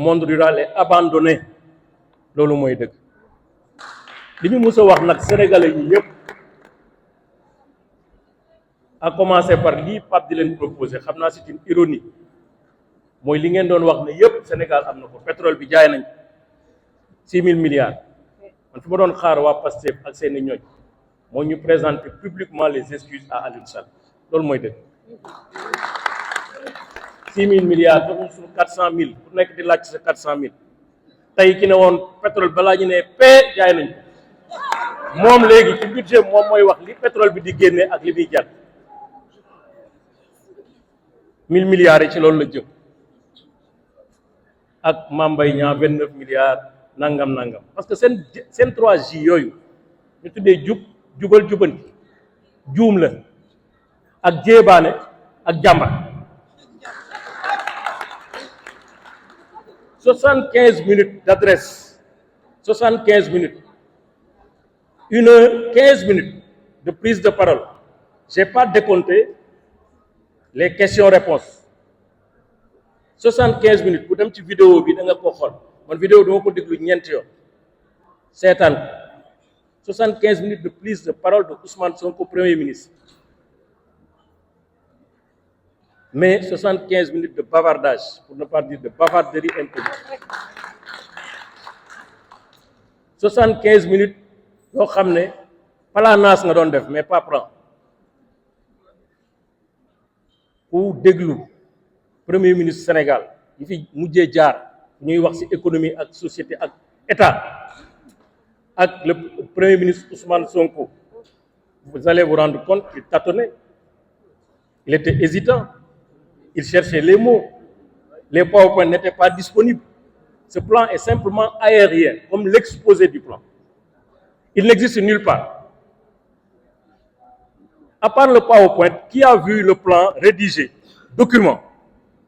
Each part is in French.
monde rural est abandonné loolu mooy dëgg li ñu mës a wax nag sénégalais yi yëpp à commencer par lii Pape di leen proposé xam naa c'est une ironie mooy li ngeen doon wax ne yëpp Sénégal am na ko pétrole bi jaay nañ 6 000 milliards man fi ma doon xaar waa Pastef ak seeni ñooñ moo ñu présenter publiquement les excuses à Aliou Sall loolu mooy dëgg 6 000 milliards joxuñ suñu 400 000 ku nekk di laaj sa 400 000 tey ki ne woon pétrole balaa ñu ne pee jaay nañ moom léegi ci budget moom mooy wax li pétrole bi di génne ak li muy jar 1000 milliards yi ci loolu la jëm ak Mame Mbaye Niang 29 milliards nangam parce que seen 3J yooyu ñu tuddee jubal jubanti juum la ak jéebaane ak jàmbat 75 minutes d'adresse 75 minutes 1 heure 15 minutes de prise de parole j'ai pas décompté les questions-réponses 75 minutes bu dem ci vidéo bi da nga ko xool man vidéo dama ko déglu ñeenti yoon seetaan 75 minutes de prise de parole de Ousmane Sonko Premier ministre mais 75 minutes de bavardage pour ne pas dire de bavarderie impolie 75 minutes yoo xam ne palaanaas nga doon def mais pas prend ku déglu Premier ministre Sénégal yi fi mujjee jaar ñuy wax ci économie ak société ak état ak le Premier ministre Ousmane Sonko vous allez vous rendre compte qu'il tâtonnait il était hésitant il cherchait les mots les PowerPoint n'étaient pas disponibles ce plan est simplement aérien comme l'exposé du plan il n'existe nulle part à part le PowerPoint qui a vu le plan rédigé document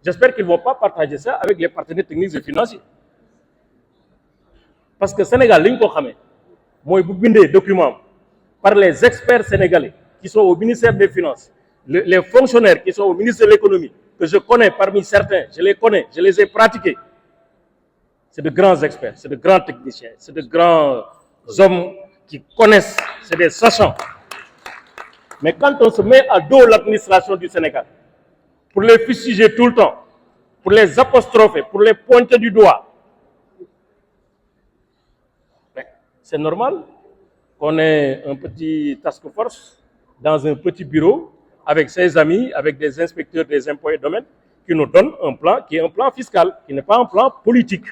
j'espère qu'ils ne vont pas partager ça avec les partenaires techniques et financiers parce que Sénégal li ñu ko xamee mooy bu bindee document par les experts sénégalais qui sont au ministère des Finances les fonctionnaires qui sont au ministère de l'économie que je connais parmi certains je les connais je les ai pratiqués c'est de grands experts c'est de grands techniciens c'est de grands hommes qui connaissent c'est des sachants mais quand on se met à dos l'administration du Sénégal pour les fustiger tout le temps pour les apostropher pour les pointer du doigt c'est normal qu'on ait un petit task force dans un petit bureau avec ses amis avec des inspecteurs des impôts et domaines qui nous donnent un plan qui est un plan fiscal qui n'est pas un plan politique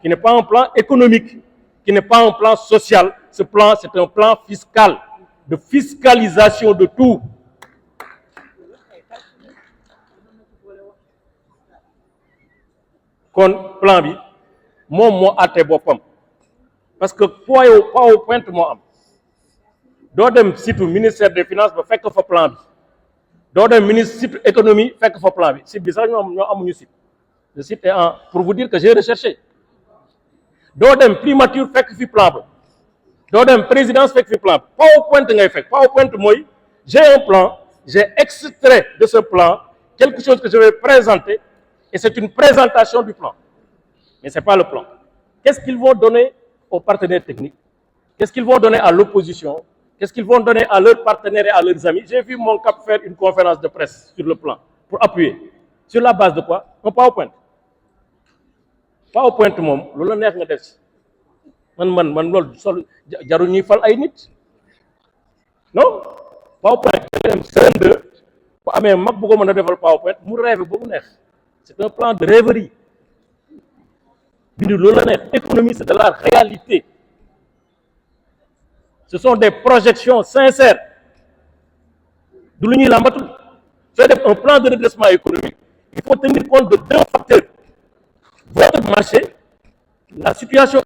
qui n'est pas un plan économique qui n'est pas un plan social ce plan c'est un plan fiscal de fiscalisation de tout kon plan bi moom moo àtte boppam parce que PowerPoint moo am doo dem site ministère des finances ba fekk fa plan bi doo dem site économie fekk fa plan bi site bi sax ñoo amuñu site le site est en pour vous dire que j'ai recherché doo dem primature fekk fi plan ba doo dem présidence fekk fi plan PowerPoint ngay fekk PowerPoint mooy j'ai un plan j'ai extrait de ce plan quelque chose que je vais présenter et c'est une présentation du plan mais c'est pas le plan qu'est-ce qu'ils vont donner aux partenaires techniques qu'est-ce qu'ils vont donner à l'opposition qu'est-ce qu'ils vont donner à leurs partenaires et à leurs amis j'ai vu mon cap faire une conférence de presse sur le plan pour appuyer sur la base de quoi un PowerPoint moom loolu la neex nga def ci man loolu sol jarul ñuy fal ay nit non PowerPoint dem seen bu amee mag bu ko mën a defal PowerPoint mu rêve ba mu neex c'est un plan de rêverie bindu loolu la neex économie c'est de la réalité ce sont des projections sincères du lu ñuy làmbatu sooy def un plan de redressement économique il faut tenir compte de 2 facteurs votre marché la situation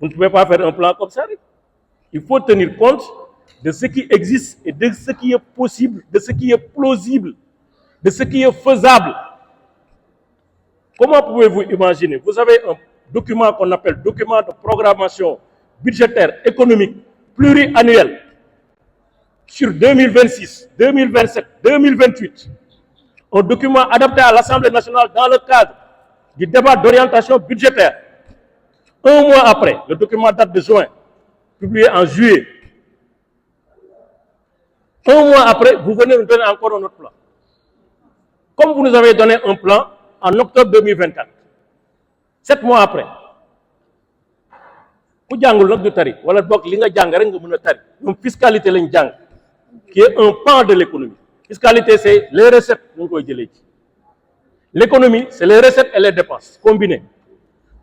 vous ne pouvez pas faire un plan comme ça il faut tenir compte de ce qui existe et de ce qui est possible de ce qui est plausible de ce qui est faisable comment pouvez-vous imaginer vous avez un document qu'on appelle document de programmation budgétaire économique pluriannuel sur 2026, 2027, 2028, un document adopté à l'Assemblée nationale dans le cadre du débat d'orientation budgétaire. Un mois après, le document date de juin, publié en juillet. Un mois après, vous venez nous donner encore un autre plan. Comme vous nous avez donné un plan en octobre 2024. 7 mois après. Ku jàngul nag du tari wala boog li nga jàng rek nga mën a tari ñoom fiscalité lañ jàng qui est un pan de l'économie. Fiscalité c'est les recettes ñu koy jëlee ci. L'économie c'est les recettes et les dépenses combinées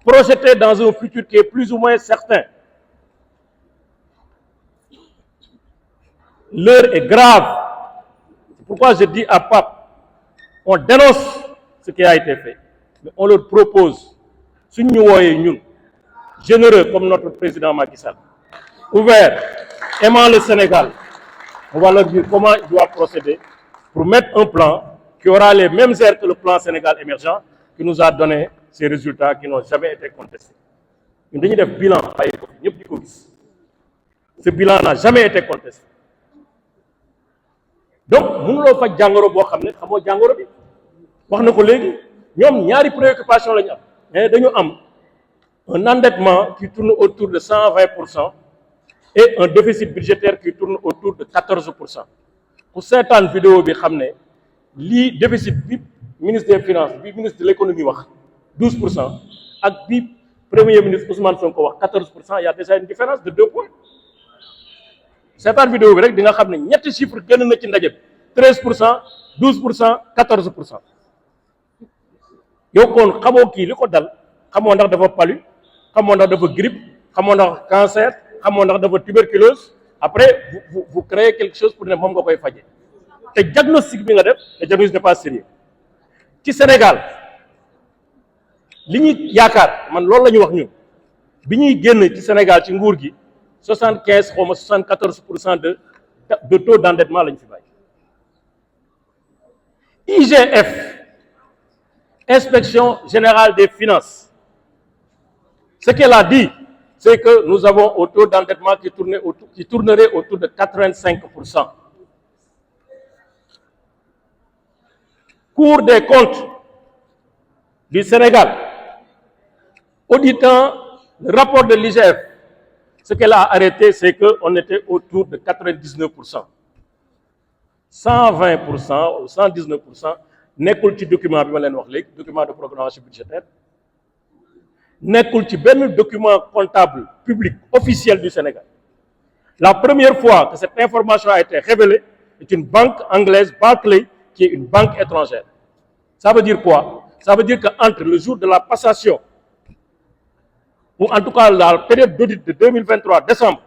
projetées dans un futur qui est plus ou moins certain. L'heure est grave. C'est pourquoi je dis à Pape, on dénonce ce qui a été fait, mais on leur propose, si nous voyons généreux comme notre président Macky Sall, ouvert, aimant le Sénégal, on va leur dire comment il doit procéder pour mettre un plan qui aura les mêmes airs que le plan Sénégal émergent, qui nous a donné ces résultats qui n'ont jamais été contestés. Nous avons un bilan, ce bilan n'a jamais été contesté. Donc mënuloo faj jàngoro boo xam ne xamoo jàngoro bi wax na ko léegi ñoom ñaari préoccupation la ñu am mais dañu am un endettement qui tourne autour de 120% et un déficit budgétaire qui tourne autour de 14%. Ku seetaan vidéo bi xam ne lii déficit bi ministre des finances bi ministre de l'économie wax 12% ak bi premier ministre Ousmane Sonko wax 14%, il y a déjà une différence de 2 points. Seetaan vidéo bi rek di nga xam ne ñetti chiffre génn na ci ndaje bi 13%, 12%, 14%. yow kon xamoo kii li ko dal xamoo ndax dafa palu xamoo ndax dafa grippe xamoo ndax cancer xamoo ndax dafa tuberculose après vous créez quelque chose pour ne moom nga koy faje te diagnostic bi nga def le diagnostic n'est pas sérieux. Ci Sénégal li ñuy yaakaar man loolu la ñu wax ñun bi ñuy génn ci Sénégal ci nguur gi 75 xaw ma 74% de taux d'endettement lañ fi bàyyi. IGF, Inspection Générale des Finances, ce qu'elle a dit, c'est que nous avons un taux d'endettement qui tournerait autour de 85%. Cour des comptes du Sénégal, auditant le rapport de l'IGF, ce qu'elle a arrêté, c'est qu'on était autour de 99%. 120% ou 119% nekkul ci document bi ma leen wax léegi document de programmation budgétaire nekkul ci benn document comptable public officiel du Sénégal. La première fois que cette information a été révélée est une banque anglaise, Barclays, qui est une banque étrangère. Ça veut dire quoi? Ça veut dire qu'entre le jour de la passation ou en tout cas la période d'audit de 2023 décembre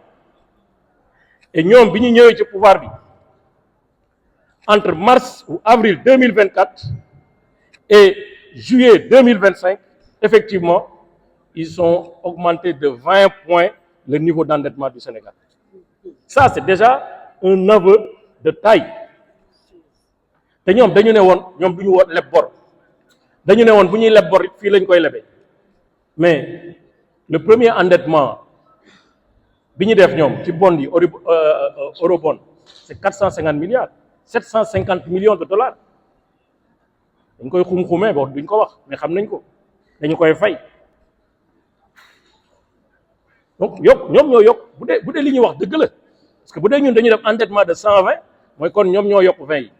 et ñoom bi ñu ñëwee ci pouvoir bi entre mars ou avril 2024 et juillet 2025, effectivement, ils ont augmenté de 20 points le niveau d'endettement du Sénégal. Ça, c'est déjà un aveu de taille. te ñoom dañu ne woon ñoom du ñu woon leb bor dañu ne woon bu ñuy leb bor fii lañ koy lebee mais le premier endettement bi ñu def ñoom ci bond yi eurobond c'est 450 milliards 750 millions de dollars dañ koy xum-xumee ba duñ ko wax mais xam nañ ko dañu koy fay donc ñoom ñoo yokk bu dee li ñuy wax dëgg la parce que bu dee ñun dañuy def endettement de 120 mooy kon ñoom ñoo yokk 20 yi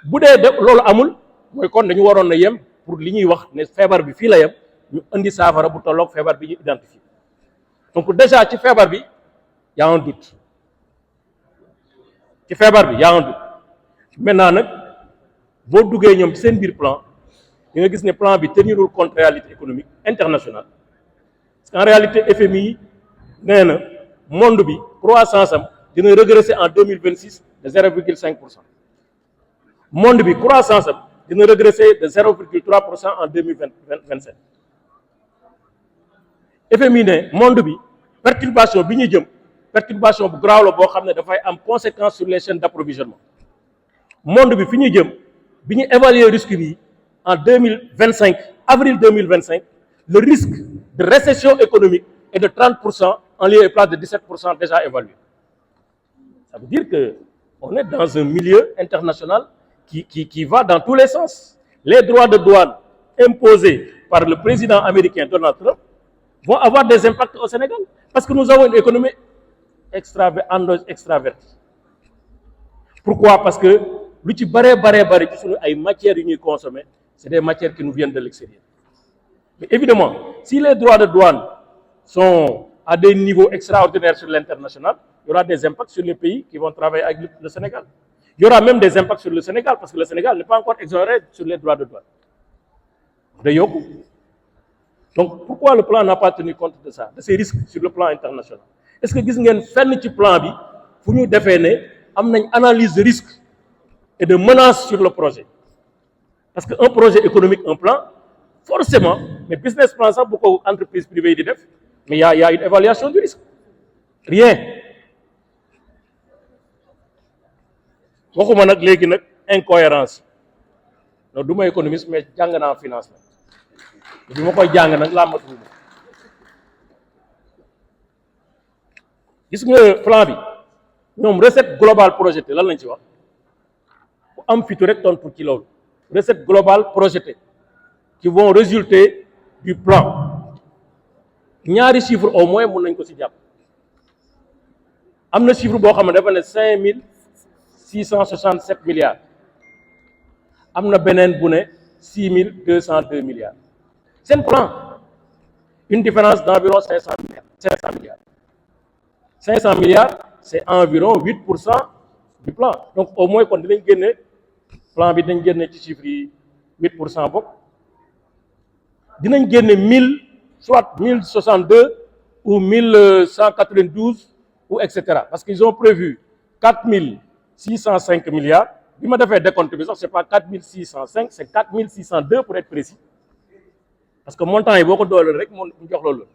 bu dee de loolu amul mooy kon dañu waroon na yem pour li ñuy wax ne feebar bi fii la yem ñu indi saafara bu tolloog feebar bi ñu identifié donc déjà ci feebar bi y a un doute ci feebar bi y a un doute maintenant nag boo duggee ñoom ci seen biir plan di nga gis ne plan bi tenirul compte réalité économique internationale parce qu'en réalité FMI nee na monde bi croissance am dina régresser en 2026 de 0,5%. monde bi croissance am dina régresser de 0,3% en 2027. FMI ne monde bi perturbation bi ñuy jëm perturbation bu graaw la boo xam ne dafay am conséquence sur les chaînes d'approvisionnement. monde bi fi ñuy jëm bi ñu évaluer risque bi en 2025 avril 2025 le risque de récession économique est de 30% en lieu et place de 17% déjà évalué. Ça veut dire qu'on est dans un milieu international qui va dans tous les sens. Les droits de douane imposés par le président américain Donald Trump vont avoir des impacts au Sénégal. Parce que nous avons une économie extravertie. Pourquoi? Parce que lu ci bare ci sunu ay matières yu ñuy consommer, c'est des matières qui nous viennent de l'extérieur. Mais évidemment, si les droits de douane sont à des niveaux extraordinaires sur l'international, il y aura des impacts sur les pays qui vont travailler avec le Sénégal. Il y aura même des impacts sur le Sénégal, parce que le Sénégal n'est pas encore exonéré sur les droits de douane. Donc, pourquoi le plan n'a pas tenu compte de ça, de ces risques sur le plan international? Est-ce que gis ngeen fenn ci plan bi fu ñu defee ne am nañ analyse de risque et de menaces sur le projet? Parce qu'un projet économique, un plan, forcément, mais business plan, ça, beaucoup d'entreprises privées di def, mais il y a une évaluation du risque. Rien. waxuma nag léegi nag incohérence non du ma économiste mais jàng naa finance la bi ma koy jàng nag laa matuwuma gis nga plan bi ñoom recette globale projetée lan lañ ci wax bu am fitu rek tontu ci loolu recette globale projetée qui vont résulter du plan ñaari chiffre au moins mun nañ ko ci jàpp am na chiffre boo xam ne dafa ne 5667 milliards am na beneen bu ne 6202 milliards seen plan une différence d'environ 500 milliards 500 milliards c'est environ 8% du plan donc au moins kon dinañ génne plan bi dinañ génne ci chiffre yi 8% bopp dinañ génne soit 1062 ou 1192 ou etc. Parce qu'ils ont prévu 4605 milliards. bi ma defee décompte bi sax c'est pas 4605 c'est 4602 pour être précis parce que montant yi boo ko dooleel rek mu jox loolu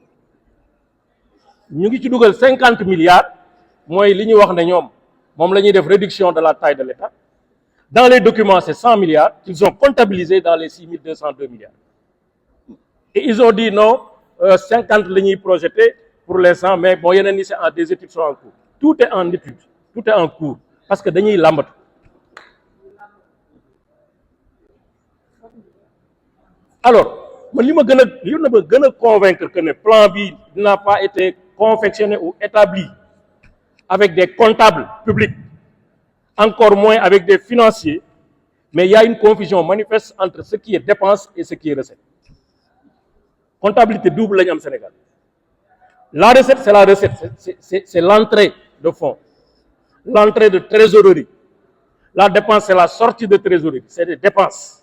ñu ngi ci dugal 50 milliards mooy li ñuy wax ne ñoom moom la ñuy def réduction de la taille de l'État. Dans les documents c'est 100 milliards qu'ils ont comptabilisé dans les 6202 milliards et ils ont dit non 50 la ñuy projeté pour l'instant mais bon yeneen ni c'est en des études sont en cours tout est en étude tout est en cours parce que dañuy làmbatu. Alors man li ma gën a convaincre que ne plan bi n'a pas été confectionné ou établi avec des comptables publics encore moins avec des financiers mais il y a une confusion manifeste entre ce qui est dépense et ce qui est recette. Comptabilité double la ñu am Sénégal. La recette c'est la recette c'est l'entrée de fonds, l'entrée de trésorerie. La dépense c'est la sortie de trésorerie, c'est des dépenses.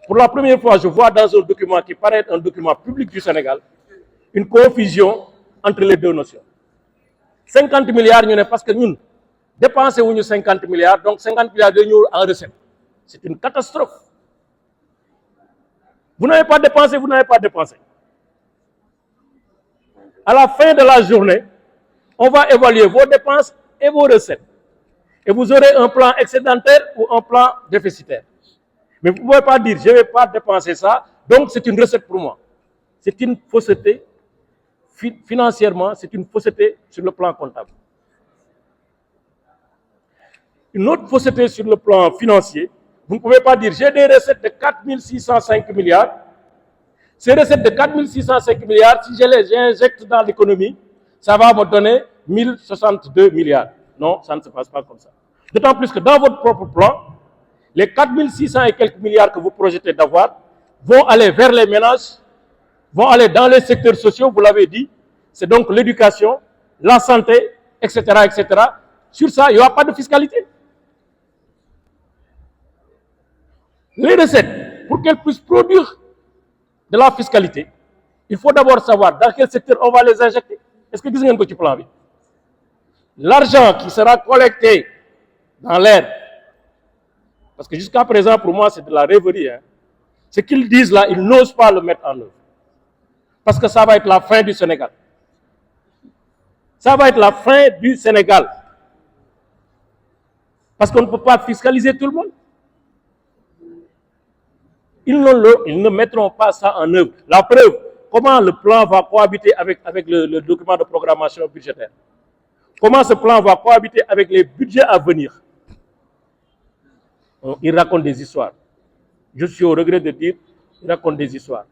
Pour la première fois, je vois dans un document qui paraît être un document public du Sénégal une confusion entre les deux notions. 50 milliards ñu ne parce que ñun dépensé wuñu 50 milliards donc 50 milliards day ñëw en recette. C'est une catastrophe. Vous n'avez pas dépensé, vous n'avez pas dépensé. À la fin de la journée, on va évaluer vos dépenses et vos recettes. Et vous aurez un plan excédentaire ou un plan déficitaire. Mais vous ne pouvez pas dire, je ne vais pas dépenser ça, donc c'est une recette pour moi. C'est une fausseté. Financièrement, c'est une fausseté sur le plan comptable. Une autre fausseté sur le plan financier, vous ne pouvez pas dire, j'ai des recettes de 4605 milliards. Ces recettes de 4605 milliards, si je les injecte dans l'économie, ça va me donner 1062 milliards. Non, ça ne se passe pas comme ça. D'autant plus que dans votre propre plan, les 4600 et quelques milliards que vous projetez d'avoir vont aller vers les ménages, vont aller dans les secteurs sociaux, vous l'avez dit, c'est donc l'éducation, la santé, etc., etc. Sur ça, il n'y aura pas de fiscalité. Les recettes, pour qu'elles puissent produire de la fiscalité, il faut d'abord savoir dans quel secteur on va les injecter. Est-ce que vous avez un petit plan? L'argent qui sera collecté dans l'air, parce que jusqu'à présent, pour moi, c'est de la rêverie. Hein. Ce qu'ils disent là, ils n'osent pas le mettre en œuvre. Parce que ça va être la fin du Sénégal. Ça va être la fin du Sénégal. Parce qu'on ne peut pas fiscaliser tout le monde. Ils ne mettront pas ça en œuvre. La preuve, comment le plan va cohabiter avec le document de programmation budgétaire. comment ce plan va cohabiter avec les budgets à venir. Ils racontent des histoires. Je suis au regret de dire, ils racontent des histoires.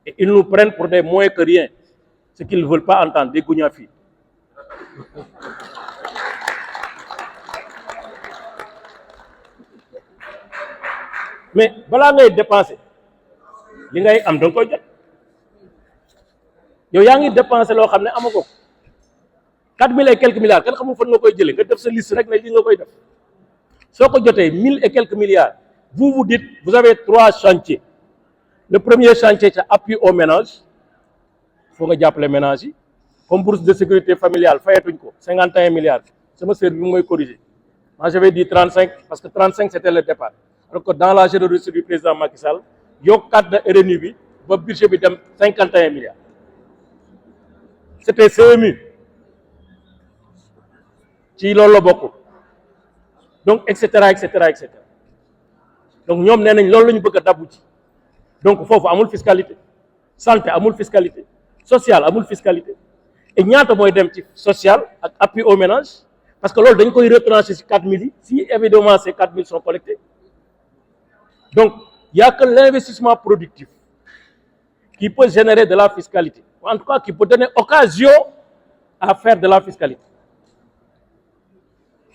Et ils nous prennent pour des moins que rien. Ce qu'ils ne veulent pas entendre, des gougnafis. Mais voilà, ngay dépenser. Li ngay am dang koy jot. Yow yaa ngi dépenser loo xam ne amako 4000 et quelques milliards kenn xamul fan nga koy jëlee nga def sa liste rek ne li nga koy def soo ko jotee 1000 et quelques milliards vous vous dites vous avez 3 chantiers. Le premier chantier c'est appui aux ménages faut nga jàppale ménages yi comme bourse de sécurité familiale fayatuñ ko 51 milliards sama service bi mooy corriger. Moi j'avais dit 35 parce que 35 c'était le départ. Alors que dans la générosité du président Macky Sall yokkaat na RNU bi ba budget bi dem 51 milliards. C'était CMU ci loolu la bokk donc et cetera et cetera et cetera donc ñoom nee nañ loolu la ñu bëgg a dabbu ci donc foofu amul fiscalité santé amul fiscalité sociale amul fiscalité et ñaata mooy dem ci social ak appui aux ménages parce que loolu dañ koy retrancher ci 4000 yi si évidemment ces 4000 sont collectés donc il n'y a que l'investissement productif qui peut générer de la fiscalité ou en tout cas qui peut donner occasion à faire de la fiscalité.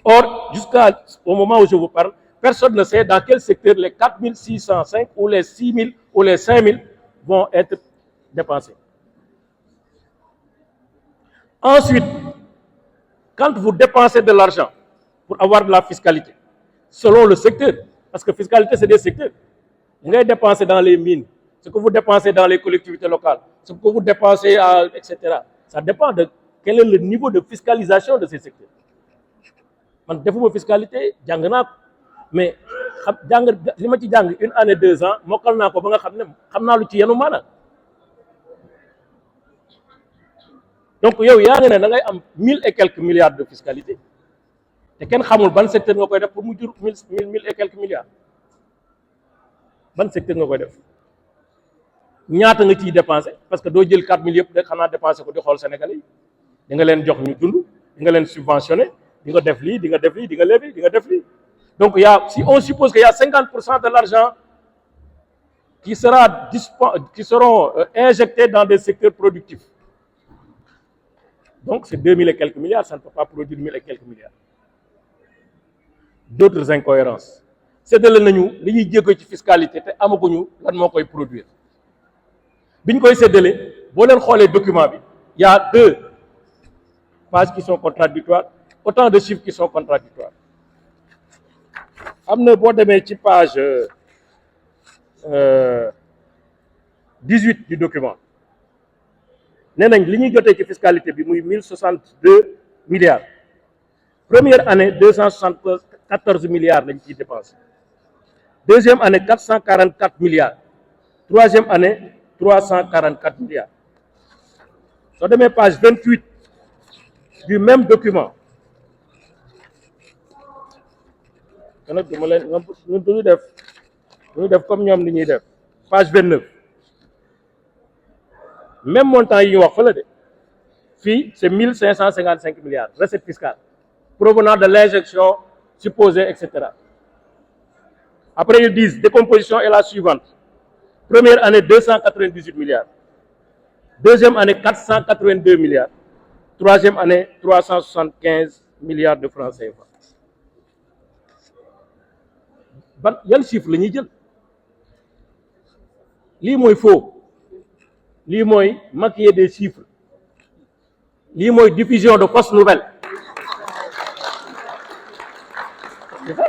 Or, jusqu'au moment où je vous parle, personne ne sait dans quel secteur les 4605 ou les 6000 ou les 5000 vont être dépensés. Ensuite, quand vous dépensez de l'argent pour avoir de la fiscalité, selon le secteur, parce que fiscalité c'est des secteurs, vous allez dépenser dans les mines, ce que vous dépensez dans les collectivités locales, ce que vous dépensez, etc. Ça dépend de quel est le niveau de fiscalisation de ces secteurs. Man defuma fiscalité jàng naa ko mais jàng li ma ci jàng 1 année 2 ans mokkal naa ko ba nga xam ne xam naa lu ci yenu maanaam donc yow yaa ngi ne da ngay am 1000 et quelques milliards de fiscalité te kenn xamul ban secteur nga koy def pour mu jur 1000 et quelques milliards ban secteur nga koy def ñaata nga ciy dépensé parce que doo jël 4000 yëpp rek xanaa dépensé ko di xool Sénégalais yi di nga leen jox ñu dund di nga leen subventionné di nga def lii di nga def lii di nga lebi di nga def lii donc si on suppose qu'il y a 50% de l'argent qui seront injectés dans des secteurs productifs donc c'est 2000 et quelques milliards ça ne peut pas produire 1000 et quelques milliards d'autres incohérences séddale nañu li ñuy jéego ci fiscalité te amaguñu lan moo koy produire biñ koy séddale boo leen xoolee document bi il y a 2 pages qui sont contradictoires autant de chiffres qui sont contradictoires am na boo demee ci page 18 du document nee nañ li ñuy jotee ci fiscalité bi muy 1062 milliards première année 274 milliards lañ ciy dépensé deuxième année 444 milliards troisième année 344 milliards soo demee page 28 du même document kon nag duma leen ñun duñu def comme ñoom li ñuy def page 29 même montant yi ñu wax fa la de fii c'est 1555 milliards recettes fiscales provenant de l'injection supposée etc. Après ils disent décomposition est la suivante première année 298 milliards deuxième année 482 milliards troisième année 375 milliards de francs CFA ban yan chiffre la ñuy jël lii mooy faux lii mooy maquiller des chiffres lii mooy diffusion de fausses nouvelles c'est ça